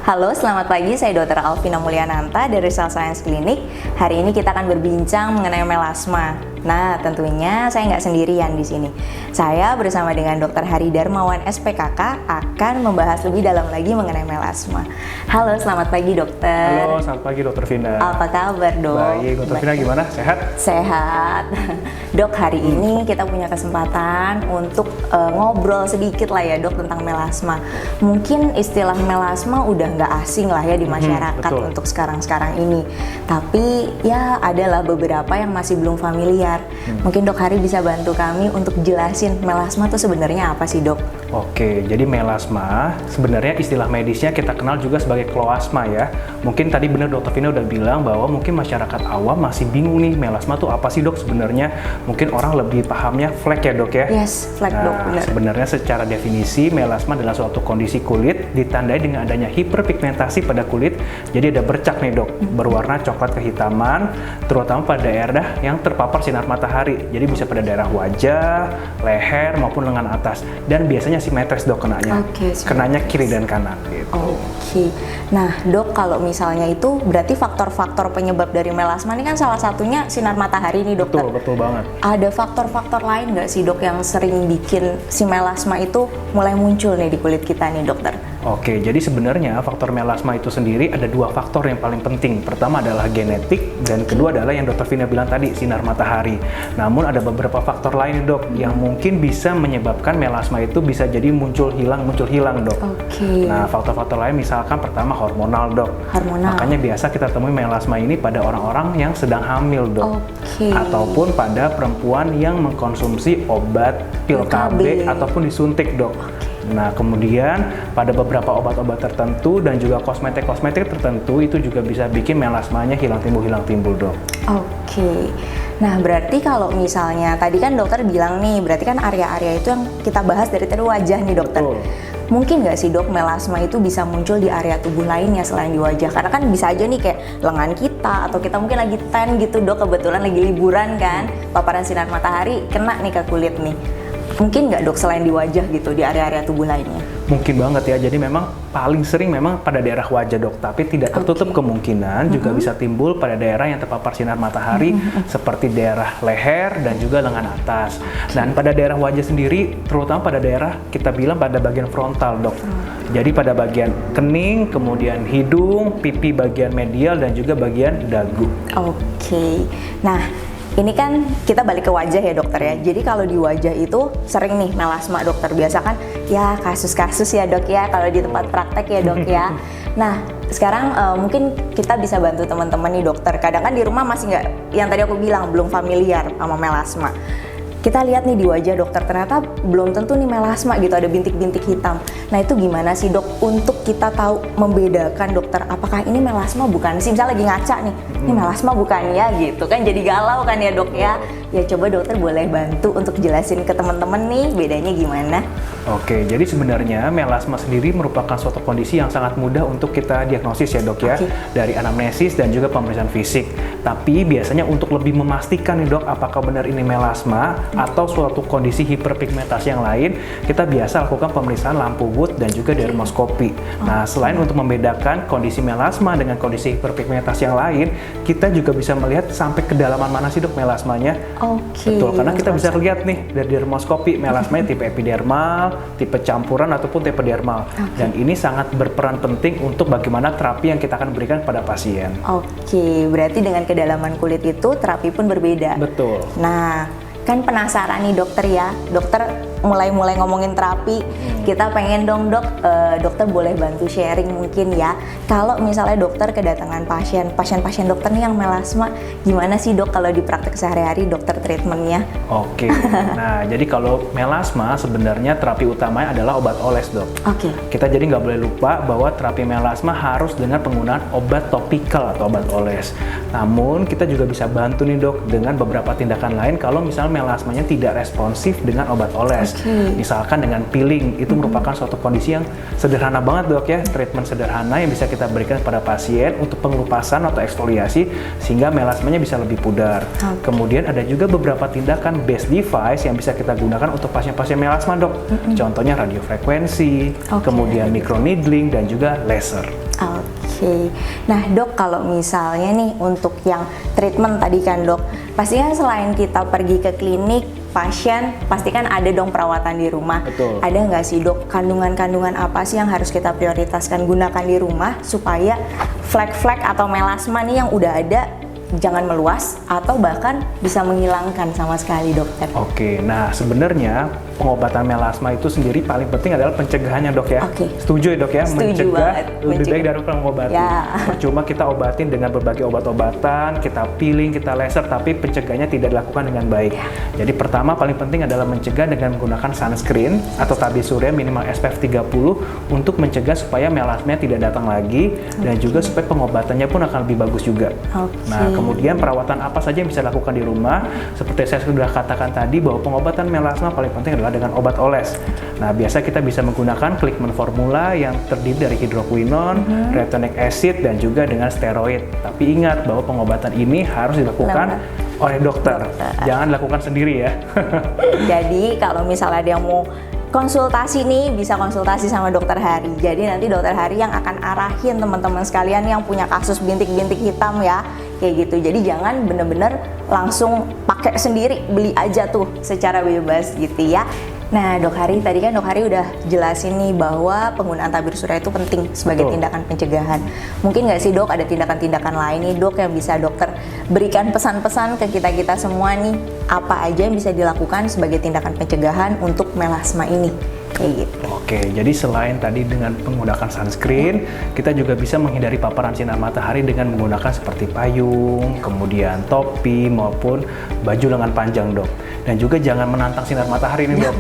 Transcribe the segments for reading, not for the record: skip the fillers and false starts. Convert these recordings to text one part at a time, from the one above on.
Halo, selamat pagi. Saya Dr. Alvina Mulyananta dari Cell Science Clinic. Hari ini kita akan berbincang mengenai melasma. Nah, tentunya saya nggak sendirian di sini. Saya bersama dengan Dr. Hari Darmawan SPKK akan membahas lebih dalam lagi mengenai melasma. Halo, selamat pagi dokter. Halo, selamat pagi Dr. Vina. Apa kabar dok? Baik, Dr. Vina gimana? Sehat? Sehat. Dok, hari ini kita punya kesempatan untuk ngobrol sedikit lah ya dok tentang melasma. Mungkin istilah melasma udah nggak asing lah ya di masyarakat untuk sekarang-sekarang ini. Tapi ya adalah beberapa yang masih belum familiar. Mungkin dok Hari bisa bantu kami untuk jelasin melasma itu sebenarnya apa sih dok? Oke, jadi melasma sebenarnya istilah medisnya kita kenal juga sebagai kloasma ya. Mungkin tadi benar Dr. Vina udah bilang bahwa mungkin masyarakat awam masih bingung nih melasma tuh apa sih dok sebenarnya. Mungkin orang lebih pahamnya flek ya dok ya? Yes, flek dok, benar. Sebenarnya secara definisi melasma adalah suatu kondisi kulit ditandai dengan adanya hiperpigmentasi pada kulit. Jadi ada bercak nih dok, berwarna coklat kehitaman, terutama pada daerah yang terpapar sinar matahari. Jadi bisa pada daerah wajah, leher maupun lengan atas. Dan biasanya simetris dok kenanya. Kenanya kiri dan kanan gitu. Oke. Nah, dok kalau misalnya itu berarti faktor-faktor penyebab dari melasma ini kan salah satunya sinar matahari nih dokter. Betul banget. Ada faktor-faktor lain nggak sih dok yang sering bikin si melasma itu mulai muncul nih di kulit kita nih dokter? Oke, jadi sebenarnya faktor melasma itu sendiri ada dua faktor yang paling penting. Pertama adalah genetik dan kedua adalah yang Dr. Vina bilang tadi, sinar matahari. Namun ada beberapa faktor lain dok yang mungkin bisa menyebabkan melasma itu bisa jadi muncul hilang dok. Nah, faktor-faktor lain misalkan pertama hormonal dok. Makanya biasa kita temui melasma ini pada orang-orang yang sedang hamil dok. Ataupun pada perempuan yang mengkonsumsi obat pil KB ataupun disuntik dok. Nah, kemudian pada beberapa obat-obat tertentu dan juga kosmetik-kosmetik tertentu itu juga bisa bikin melasmanya hilang timbul dok. Nah, berarti kalau misalnya tadi kan dokter bilang nih, berarti kan area-area itu yang kita bahas dari tadi wajah nih dokter. Mungkin nggak sih dok melasma itu bisa muncul di area tubuh lainnya selain di wajah? Karena kan bisa aja nih kayak lengan kita atau kita mungkin lagi tan gitu dok, kebetulan lagi liburan kan, paparan sinar matahari kena nih ke kulit nih. Mungkin nggak dok selain di wajah gitu, di area-area tubuh lainnya? Mungkin banget ya, jadi memang paling sering memang pada daerah wajah dok, tapi tidak tertutup kemungkinan juga bisa timbul pada daerah yang terpapar sinar matahari seperti daerah leher dan juga lengan atas. Dan pada daerah wajah sendiri, terutama pada daerah kita bilang pada bagian frontal dok. Jadi pada bagian kening, kemudian hidung, pipi bagian medial dan juga bagian dagu. Nah, ini kan kita balik ke wajah ya dokter ya. Jadi kalau di wajah itu sering nih melasma dokter. Biasa kan ya kasus-kasus ya dok ya kalau di tempat praktek ya dok ya. Nah sekarang mungkin kita bisa bantu teman-teman nih dokter. Kadang kan di rumah masih nggak, yang tadi aku bilang belum familiar sama melasma. Kita lihat nih di wajah dokter, ternyata belum tentu nih melasma gitu, ada bintik-bintik hitam. Nah itu gimana sih dok untuk kita tahu membedakan dokter, apakah ini melasma bukan sih? Misalnya lagi ngaca nih, ini melasma bukan ya gitu kan, jadi galau kan ya dok ya. Ya coba dokter boleh bantu untuk jelasin ke teman-teman nih bedanya gimana? Oke, jadi sebenarnya melasma sendiri merupakan suatu kondisi yang sangat mudah untuk kita diagnosis ya dok ya, dari anamnesis dan juga pemeriksaan fisik. Tapi biasanya untuk lebih memastikan nih dok, apakah benar ini melasma atau suatu kondisi hiperpigmentasi yang lain, kita biasa lakukan pemeriksaan lampu Wood dan juga dermoskopi. Nah, selain untuk membedakan kondisi melasma dengan kondisi hiperpigmentasi yang lain, kita juga bisa melihat sampai kedalaman mana sih dok melasmanya. Betul, karena kita bisa lihat nih dari dermoskopi melasmanya tipe epidermal, tipe campuran ataupun tipe dermal. Dan ini sangat berperan penting untuk bagaimana terapi yang kita akan berikan pada pasien. Berarti dengan kedalaman kulit itu terapi pun berbeda. Betul. Nah, kan penasaran nih dokter ya, dokter mulai ngomongin terapi, kita pengen dong dok, dokter boleh bantu sharing mungkin ya, kalau misalnya dokter kedatangan pasien dokter nih yang melasma, gimana sih dok kalau di praktek sehari-hari dokter treatmentnya? Nah jadi kalau melasma sebenarnya terapi utamanya adalah obat oles dok. Kita jadi nggak boleh lupa bahwa terapi melasma harus dengan penggunaan obat topikal atau obat oles. Namun kita juga bisa bantu nih dok dengan beberapa tindakan lain kalau misalnya melasmanya tidak responsif dengan obat oles. Misalkan dengan peeling, itu merupakan suatu kondisi yang sederhana banget dok ya, treatment sederhana yang bisa kita berikan kepada pasien untuk pengelupasan atau eksfoliasi sehingga melasmanya bisa lebih pudar. Kemudian ada juga beberapa tindakan base device yang bisa kita gunakan untuk pasien-pasien melasma dok. Contohnya radiofrekuensi, kemudian microneedling dan juga laser. Oke. Nah, Dok, kalau misalnya nih untuk yang treatment tadi kan, Dok, pastinya selain kita pergi ke klinik, pasien pasti kan ada dong perawatan di rumah. Betul. Ada nggak sih, Dok, kandungan-kandungan apa sih yang harus kita prioritaskan gunakan di rumah supaya flek-flek atau melasma nih yang udah ada jangan meluas atau bahkan bisa menghilangkan sama sekali, dokter? Oke, nah sebenarnya pengobatan melasma itu sendiri paling penting adalah pencegahannya, Dok ya. Oke. Setuju ya, Dok ya? Setuju Mencegah banget. lebih baik Mencegah. daripada mengobati. Ya. Percuma kita obatin dengan berbagai obat-obatan, kita peeling, kita laser, tapi pencegahannya tidak dilakukan dengan baik. Jadi pertama paling penting adalah mencegah dengan menggunakan sunscreen atau tabir surya minimal SPF 30 untuk mencegah supaya melasma tidak datang lagi dan juga supaya pengobatannya pun akan lebih bagus juga. Oke. Nah, kemudian perawatan apa saja yang bisa dilakukan di rumah? Seperti saya sudah katakan tadi bahwa pengobatan melasma paling penting adalah dengan obat oles. Nah, biasa kita bisa menggunakan Klickman formula yang terdiri dari hidroquinone, retinoic acid, dan juga dengan steroid. Tapi ingat bahwa pengobatan ini harus dilakukan oleh dokter. Jangan dilakukan sendiri ya. Jadi kalau misalnya ada yang mau konsultasi nih, bisa konsultasi sama dokter Hari. Jadi nanti dokter Hari yang akan arahin teman-teman sekalian yang punya kasus bintik-bintik hitam ya, kayak gitu. Jadi jangan bener-bener langsung pakai sendiri, beli aja tuh secara bebas gitu ya. Nah, Dok Hari, tadi kan Dok Hari udah jelasin nih bahwa penggunaan tabir surya itu penting sebagai Betul. tindakan pencegahan. Mungkin nggak sih, Dok, ada tindakan-tindakan lain nih, Dok, yang bisa dokter berikan pesan-pesan ke kita-kita semua nih, apa aja yang bisa dilakukan sebagai tindakan pencegahan untuk melasma ini? Kayak gitu. Oke, jadi selain tadi dengan menggunakan sunscreen, kita juga bisa menghindari paparan sinar matahari dengan menggunakan seperti payung, kemudian topi maupun baju lengan panjang, Dok. Dan juga jangan menantang sinar matahari nih, Dok.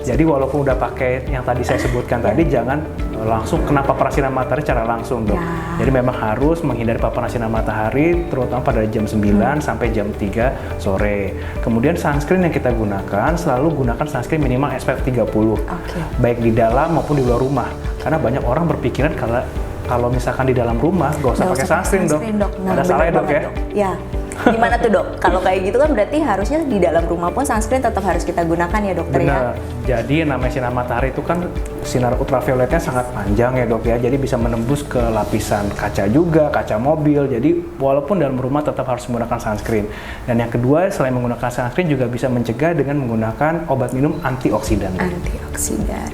Jadi walaupun udah pakai yang tadi saya sebutkan tadi, jangan langsung kena paparan sinar matahari secara langsung, Dok. Ya. Jadi memang harus menghindari paparan sinar matahari terutama pada jam 9 sampai jam 3 sore. Kemudian sunscreen yang kita gunakan, selalu gunakan sunscreen minimal SPF 30. Oke. Baik di dalam maupun di luar rumah. Karena banyak orang berpikiran kalau misalkan di dalam rumah gak usah pakai sunscreen, Dok. Nah, Ada salah ya, bener Dok ya? banget, Ya. Gimana tuh, Dok? Kalau kayak gitu kan berarti harusnya di dalam rumah pun sunscreen tetap harus kita gunakan ya, dokter ya? Benar. Jadi namanya sinar matahari itu kan sinar ultravioletnya sangat panjang ya, Dok ya. Jadi bisa menembus ke lapisan kaca juga, kaca mobil. Jadi walaupun dalam rumah tetap harus menggunakan sunscreen. Dan yang kedua, selain menggunakan sunscreen juga bisa mencegah dengan menggunakan obat minum antioksidan, Dok. Antioksidan.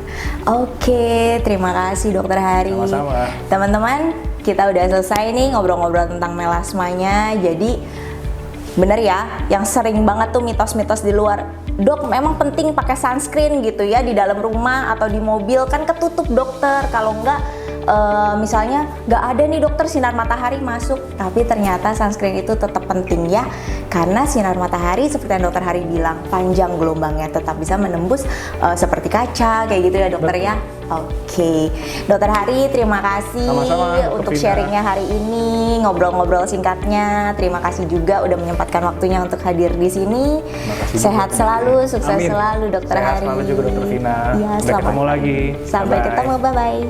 Oke, terima kasih dokter Hari. Sama-sama. Teman-teman, kita udah selesai nih ngobrol-ngobrol tentang melasmanya. Jadi bener ya, yang sering banget tuh mitos-mitos di luar, Dok, memang penting pakai sunscreen gitu ya di dalam rumah atau di mobil, kan ketutup dokter. Kalau enggak misalnya nggak ada nih dokter sinar matahari masuk, tapi ternyata sunscreen itu tetap penting ya, karena sinar matahari seperti yang dokter Hari bilang panjang gelombangnya, tetap bisa menembus seperti kaca kayak gitu ya dokter. Betul. Ya. Oke, dokter Hari, terima kasih Sama-sama, Dr. untuk Vina. sharingnya hari ini, ngobrol-ngobrol singkatnya. Terima kasih juga udah menyempatkan waktunya untuk hadir di sini. Terima kasih Sehat juga. selalu, sukses Amin. selalu dokter Sehat Hari. selalu juga, Dr. Vina. Iya, Sampai ketemu lagi. Sampai Bye-bye. ketemu, bye-bye.